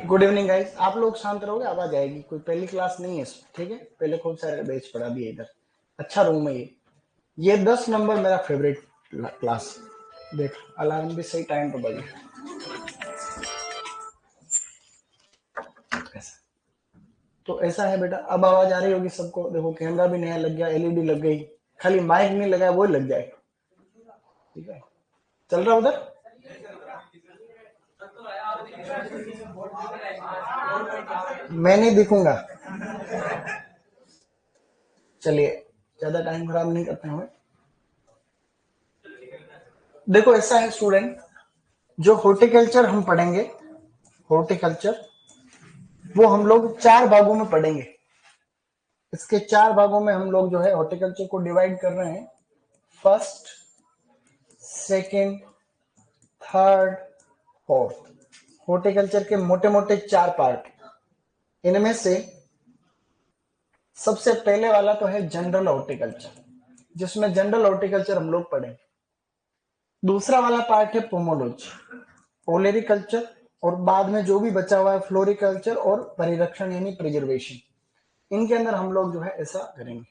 Good evening guys. आप लोग शांत रहोगे, आवाज आएगी। कोई पहली क्लास नहीं है इसमें, ठीक है। पहले खूब सारे बैच पढ़ा दिए इधर। अच्छा रूम है ये 10 नंबर मेरा फेवरेट क्लास। देख अलार्म भी सही टाइम पर बजे। ऐसा तो ऐसा है बेटा। अब आवाज आ रही होगी सबको। देखो कैमरा भी नया लग गया, एलईडी लग गई, खाली माइक नहीं लगा वो लग जाए। ठीक है, चल रहा उधर। मैं नहीं दिखूंगा। चलिए, ज्यादा टाइम खराब नहीं करते हैं। देखो ऐसा है स्टूडेंट, जो हॉर्टिकल्चर हम पढ़ेंगे, हॉर्टिकल्चर वो हम लोग 4 भागों में पढ़ेंगे। इसके 4 भागों में हम लोग जो है हॉर्टिकल्चर को डिवाइड कर रहे हैं। First, second, third, fourth. Horticulture के मोटे मोटे 4 पार्ट। इनमें से सबसे पहले वाला तो है जनरल हॉर्टिकल्चर, जिसमें जनरल हॉर्टिकल्चर हम लोग पढ़ेंगे। दूसरा वाला पार्ट है पोमोलॉजी, ओलेरिकल्चर, और बाद में जो भी बचा हुआ है फ्लोरिकल्चर और परिरक्षण यानी प्रिजर्वेशन। इनके अंदर हम लोग जो है ऐसा करेंगे।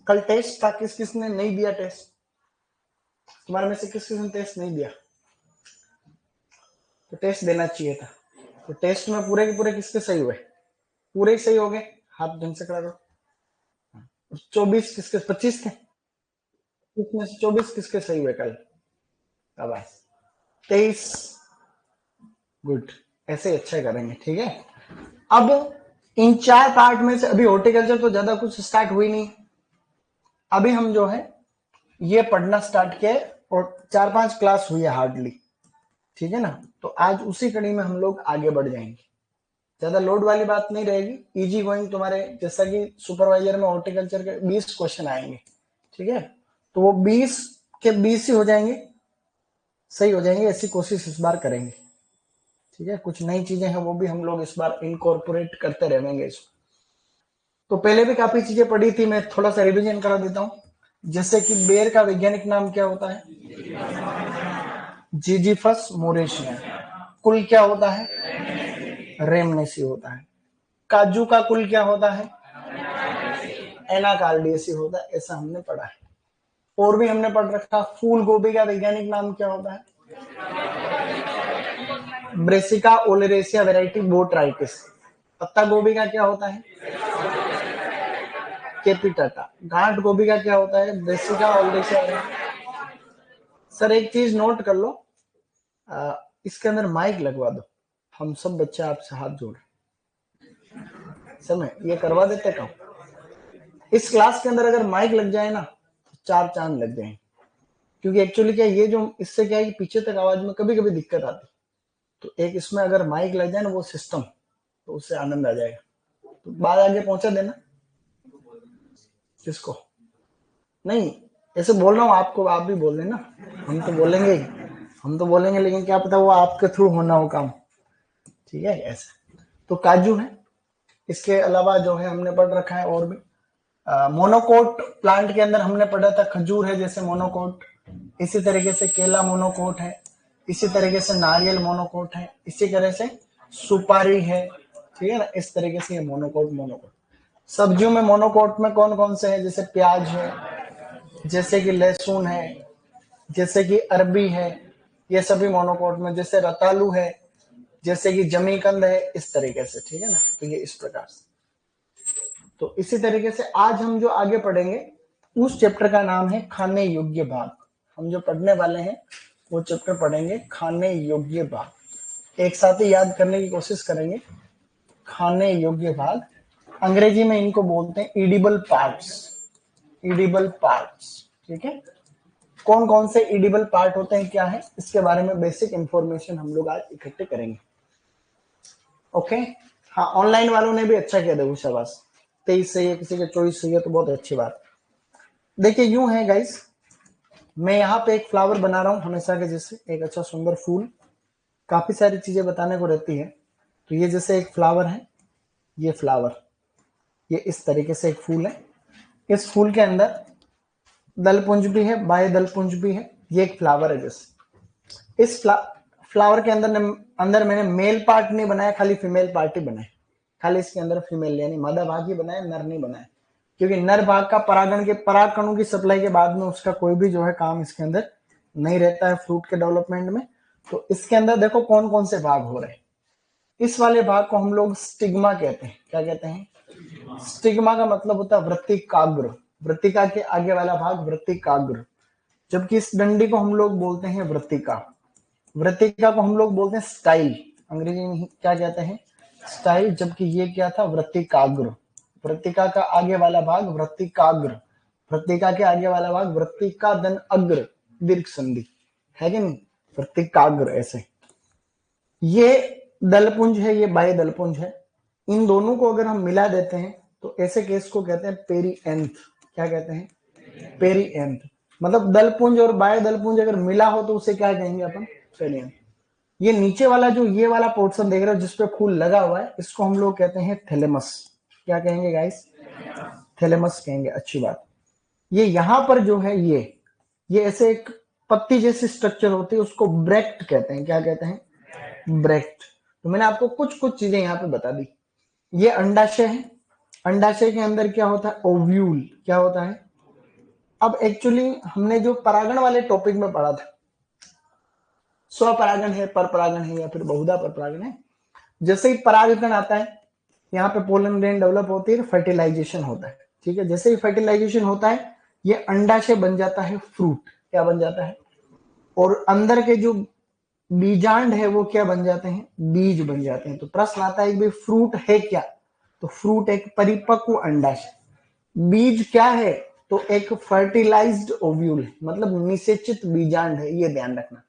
कल टेस्ट था, किस किसने नहीं दिया टेस्ट? तुम्हारे में से किस किसने टेस्ट नहीं दिया? तो टेस्ट देना चाहिए था। तो टेस्ट में पूरे के पूरे किसके सही हुए? पूरे ही सही हो गए। हाथ ढंग से करा दो। 24 किसके? 25 थे। इसमें से 24 किसके सही हुए कल? शाबाश। 23। गुड। ऐसे अच्छा करेंगे, ठीक है। अब इन 4 पार्ट में से अभी हॉर्टिकल्चर तो ज्यादा कुछ स्टार्ट हुई नहीं। अभी हम जो है ये पढ़ना स्टार्ट किया और 4-5 क्लास हुई है हार्डली, ठीक है ना। तो आज उसी कड़ी में हम लोग आगे बढ़ जाएंगे। ज्यादा लोड वाली बात नहीं रहेगी, इजी गोइंग। तुम्हारे जैसा कि सुपरवाइजर में हॉर्टिकल्चर के 20 क्वेश्चन आएंगे, ठीक है। तो वो 20 के 20 ही हो जाएंगे, सही हो जाएंगे। ऐसी कोशिश इस बार करेंगे, ठीक है। कुछ नई चीजें हैं वो भी हम लोग इस बार इनकॉर्पोरेट करते रहेंगे इसको। तो पहले भी काफी चीजें पढ़ी थी, मैं थोड़ा सा रिवीजन करा देता हूं। जैसे कि बेर का वैज्ञानिक नाम क्या होता है? जीजीफस मोरेशिया। कुल क्या होता है? रेमनेसी होता है। काजू का कुल क्या होता है? एनाकार्डियसी होता है। ऐसा हमने पढ़ा है। और भी हमने पढ़ रखा, फूल गोभी का वैज्ञानिक नाम क्या होता है? Brassica oleracea variety botrytis. पत्ता गोभी का क्या होता है? केपिटाटा। गांठ गोभी का क्या होता है? Brassica oleracea. सर एक चीज नोट कर लो, इसके अंदर माइक लगवा दो। हम सब बच्चे आपसे हाथ जोड़ समय ये करवा देते काम। इस क्लास के अंदर अगर माइक लग जाए ना तो 4 चांद लग जाए। क्योंकि एक्चुअली क्या ये जो इससे क्या है कि पीछे तक आवाज में कभी कभी दिक्कत आती। तो एक इसमें अगर माइक लग जाए ना वो सिस्टम, तो उससे आनंद आ जाएगा। तो बात आगे पहुंचा देना। किसको? नहीं, ऐसे बोल रहा हूँ आपको, आप भी बोल देना। हम तो बोलेंगे ही, हम तो बोलेंगे, लेकिन क्या पता वो आपके थ्रू होना हो काम, ठीक है। ऐसे तो काजू है। इसके अलावा जो है हमने पढ़ रखा है और भी मोनोकोट प्लांट के अंदर हमने पढ़ा था। खजूर है जैसे मोनोकोट, इसी तरीके से केला मोनोकोट है, इसी तरीके से नारियल मोनोकोट है, इसी तरह से सुपारी है, ठीक है ना। इस तरीके से ये मोनोकोट मोनोकोट। सब्जियों में मोनोकोट में कौन कौन से है? जैसे प्याज है, जैसे कि लहसुन है, जैसे कि अरबी है, ये सभी मोनोकोट में। जैसे रतालू है, जैसे कि जमीकंद है, इस तरीके से, ठीक है ना। तो ये इस प्रकार से। तो इसी तरीके से आज हम जो आगे पढ़ेंगे उस चैप्टर का नाम है खाने योग्य भाग। हम जो पढ़ने वाले हैं वो चैप्टर पढ़ेंगे खाने योग्य भाग। एक साथ ही याद करने की कोशिश करेंगे। खाने योग्य भाग, अंग्रेजी में इनको बोलते हैं इडिबल पार्ट्स। इडिबल पार्ट्स, ठीक है। कौन कौन से इडिबल पार्ट होते हैं, क्या है, इसके बारे में बेसिक इंफॉर्मेशन हम लोग आज इकट्ठे करेंगे। ओके। हाँ, ऑनलाइन वालों ने भी अच्छा किया, देखो शाबाश। 23 सही है, किसी के 24 सही है, तो बहुत अच्छी बात। देखिए यूं है गाइस, मैं यहाँ पे एक फ्लावर बना रहा हूँ हमेशा के जैसे, एक अच्छा सुंदर फूल। काफी सारी चीजें बताने को रहती है। तो ये जैसे एक फ्लावर है, ये फ्लावर, ये इस तरीके से एक फूल है। इस फूल के अंदर दलपुंज भी है, बाह्य दलपुंज भी है। ये एक फ्लावर है जैसे। इस फ्लावर के अंदर मैंने मेल पार्ट नहीं बनाया, खाली फीमेल पार्ट ही बनाया, खाली इसके अंदर फीमेल यानी मादा भाग ही बनाया, नर नहीं बनाया, क्योंकि नर भाग का परागण के पराग कणों की सप्लाई के बाद में उसका कोई भी जो है काम इसके अंदर नहीं रहता है फ्रूट के डेवलपमेंट में। तो इसके अंदर देखो कौन कौन से भाग हो रहे हैं। इस वाले भाग को हम लोग स्टिग्मा कहते हैं। क्या कहते हैं? स्टिग्मा का मतलब होता है वृत्तिकाग्र, वृत्तिका के आगे वाला भाग वृत्तिकाग्र, जबकि इस डंडी को हम लोग बोलते हैं वृत्तिका। वृत्तिका को हम लोग बोलते हैं स्टाइल, अंग्रेजी में क्या कहते हैं? स्टाइल। जबकि ये क्या था? वृत्तिकाग्र। वृत्तिका का आगे वाला भाग वृत्तिकाग्र, वृत्तिका के आगे वाला भाग वृत्तिका दन अग्र, दीर्घ संधि है कि नहीं? वृत्तिकाग्र। ऐसे ये दलपुंज है, ये बाह्य दलपुंज है। इन दोनों को अगर हम मिला देते हैं तो ऐसे केस को कहते हैं पेरीएंथ। क्या कहते हैं? पेरीएंथ। मतलब दलपुंज और बाह्य दलपुंज अगर मिला हो तो उसे क्या कहेंगे अपन? पेरीएंथ। ये नीचे वाला जो ये वाला पोर्शन देख रहे हो जिसपे फूल लगा हुआ है, इसको हम लोग कहते हैं थैलेमस। क्या कहेंगे गाइस? थैलेमस कहेंगे। अच्छी बात। ये यहां पर जो है ये ऐसे एक पत्ती जैसी स्ट्रक्चर होती है, उसको ब्रेक्ट कहते हैं। क्या कहते हैं? ब्रेक्ट। तो मैंने आपको कुछ कुछ चीजें यहाँ पे बता दी। ये अंडाशय है, अंडाशय के अंदर क्या होता है? ओव्यूल। क्या होता है? अब एक्चुअली हमने जो परागण वाले टॉपिक में पढ़ा था, स्वपरागण है, पर परागण है, या फिर बहुधा पर परागण है। जैसे ही परागकण आता है, यहाँ पे पोलन ग्रेन डेवलप होती है, फर्टिलाइजेशन होता है। ठीक है, जैसे ही फर्टिलाइजेशन होता है ये अंडाशय बन जाता है फ्रूट। क्या बन जाता है? और अंदर के जो बीजांड है वो क्या बन जाते हैं? बीज बन जाते हैं। तो प्रश्न आता है कि फ्रूट है क्या? तो फ्रूट एक परिपक्व अंडाशय। बीज क्या है? तो एक फर्टिलाइज्ड ओव्यूल, मतलब निषेचित बीजांड है। ये ध्यान रखना।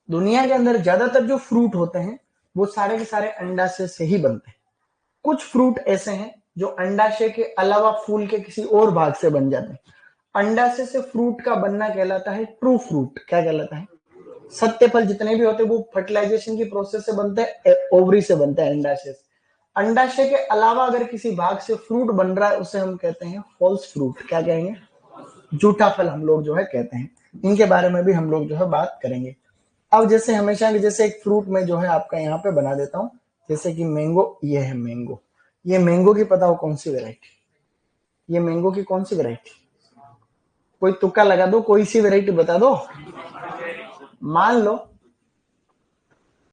दुनिया के अंदर ज्यादातर जो फ्रूट होते हैं वो सारे के सारे अंडाशय से ही बनते हैं। कुछ फ्रूट ऐसे हैं जो अंडाशय के अलावा फूल के किसी और भाग से बन जाते हैं। अंडाशय से फ्रूट का बनना कहलाता है ट्रू फ्रूट। क्या कहलाता है? सत्य फल जितने भी होते हैं वो फर्टिलाइजेशन की प्रोसेस से बनते हैं, ओवरी से बनते हैं, अंडाशय से। अंडाशय के अलावा अगर किसी भाग से फ्रूट बन रहा है उसे हम कहते हैं फॉल्स फ्रूट। क्या कहेंगे? झूठा फल हम लोग जो है कहते हैं। इनके बारे में भी हम लोग जो है बात करेंगे। अब जैसे हमेशा की जैसे एक फ्रूट में जो है आपका यहाँ पे बना देता हूँ, जैसे कि मैंगो। ये है मैंगो। ये मैंगो की पता हो कौन सी वेराइटी? ये मैंगो की कौन सी वेराइटी? कोई तुक्का लगा दो, कोई सी वेराइटी बता दो। मान लो